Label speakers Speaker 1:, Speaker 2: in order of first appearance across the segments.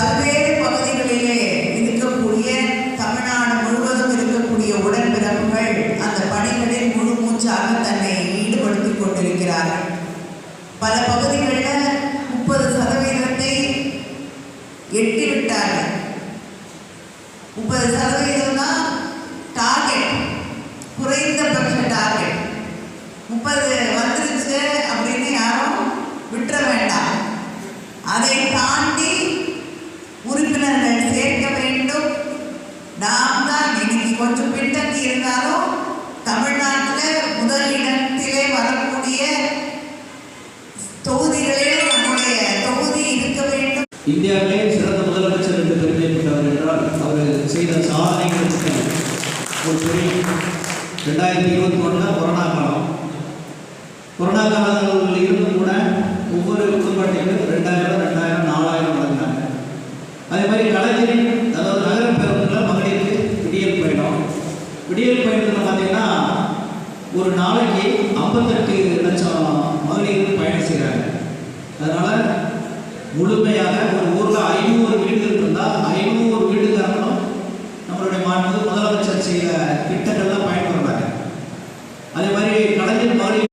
Speaker 1: பல்வேறு பகுதிகளிலே இருக்கக்கூடிய தமிழ்நாடு முழுவதும் இருக்கக்கூடிய உடன்பிறப்புகள் அந்த பணிகளில் முழு மூச்சாக தன்னை ஈடுபடுத்திக் கொண்டிருக்கிறார்கள். பல பகுதிகளில் 30% எட்டிவிட்டார்கள். 30% தான் டார்கெட், குறைந்தபட்ச டார்கெட். 30 வந்துருச்சு அப்படின்னு யாரும் விட்டுற வேண்டாம். அதை தாண்டி உறுப்பினர்கள் சேர்க்க வேண்டும். நாம் தான் இன்னைக்கு கொஞ்சம் பின்தங்கி இருந்தாலும் தமிழ்நாட்டில் முதலிடத்திலே வரக்கூடிய தொகுதிகளே நம்முடைய தொகுதி இருக்க வேண்டும்.
Speaker 2: இந்தியாவிலே சிறந்த முதலமைச்சர் என்று பெருமை பெற்றவர் என்றால் அவர் செய்த சாதனைகளுக்கு ஒரு பெரிய 2021 கொரோனா காலம். கொரோனா காலங்களில் இருந்தும் கூட ஒவ்வொரு குடும்பத்தையும் 2000, 4000 வழங்கினாங்க. அதே மாதிரி கலைஞரின் அதாவது நகர பேருந்தில் மகளிருக்கு விடியல் பயணம். விடியல் பயணத்தில் பார்த்தீங்கன்னா ஒரு நாளைக்கு 58 லட்சம் மகளிர் பயணம் செய்கிறாங்க. அதனால் முழுமையாக ஒரு ஊரில் 500 வீடுகள் இருந்தால் 500 வீடுகாரங்களும் நம்மளுடைய மாண்பு முதலமைச்சர் செய்த திட்டங்கள்லாம் பயன்படுறாங்க. அதே மாதிரி கலைஞர் மகளிர்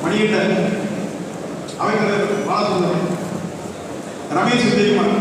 Speaker 3: மணியிட்ட அவைத்தலைவர் பாலசுந்தரம், ரமேஷ் விஜயகுமார்